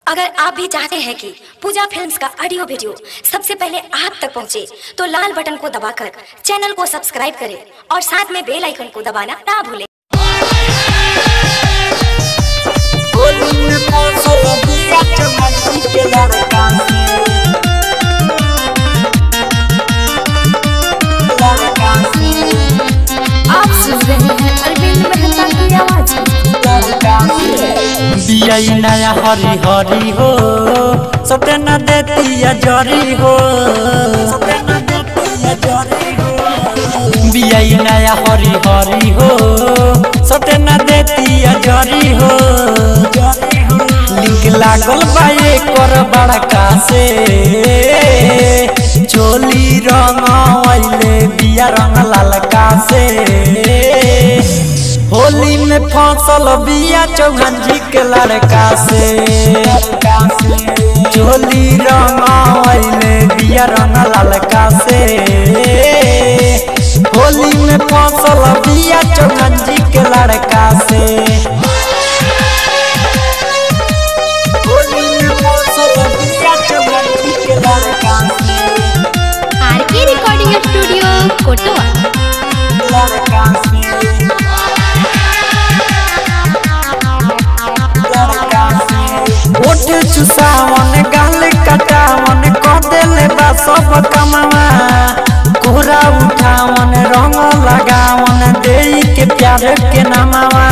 अगर आप भी चाहते हैं कि पूजा फिल्म्स का ऑडियो वीडियो सबसे पहले आप तक पहुंचे, तो लाल बटन को दबाकर चैनल को सब्सक्राइब करें और साथ में बेल आइकन को दबाना ना भूलें। आप सुन रहे हैं अरविंद मेहता की आवाज। बिया नया हरी हरी हो सटे न देती जरी हो, बिया नया हरी हरी हो सटे न देती जरी हो। लिंक लागल बाए कर बड़का से चोली रंग आइले बिया रंग लालका से। होली में फसल बिया चौहान जी के लड़का से चोली रंग आइले बिया रंग लालका से। होली में फसल बिया चौहान जी के लड़का से। होली में फसल बिया चौहान जी के लड़का से। आरके रिकॉर्डिंग स्टूडियो कोटवा लड़का से ओठ चुसावन गाल कटावन कह देले बा सब कमावा। कोहरा उठावन रंग लगावन देई के प्यार के नमावा।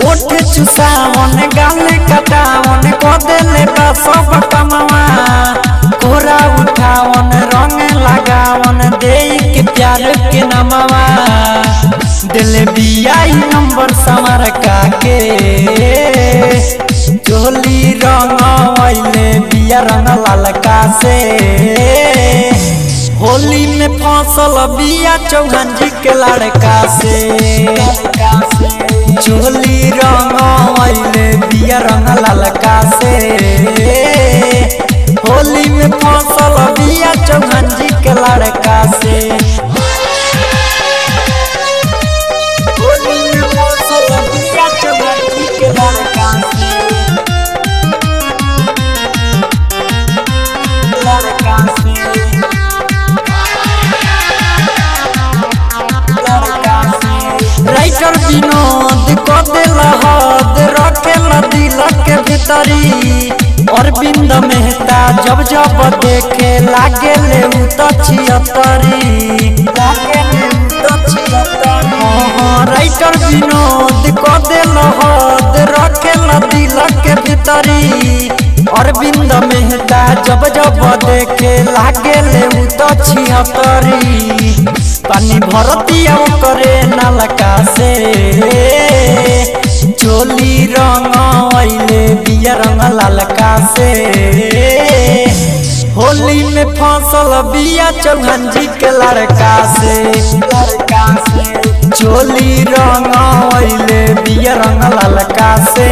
ओठ चुसावन गाल कटावन कह देले बा सब कमावा। कोहरा उठावन रंग लगावन देई के प्यार के नमावा। दिल बिया नंबर समर का के चोली रंग आइले बिया रंग लालका से। होली में फसल बिया चौहान जी के लड़का से चोली रंग आइले बिया रंग लालका से। होली में फसल बिया चौहान जी के लड़का से। राइटर विनोद को दिल हद रखेला दिल के भीतरी। अरविंद मेहता जब जब देखे लागे ले तो छियतरी। राइटर विनोद को दिल हद रखेला दिल के भीतरी। अरविंद मेहता जब जब देखे लागे ले तो छियतरी। पानी भरती करे नलका से चोली रंग आइले बिया रंग लालका से। होली में फसल बिया चौहान जी के लड़का से चोली रंग आइले बिया रंग लालका से।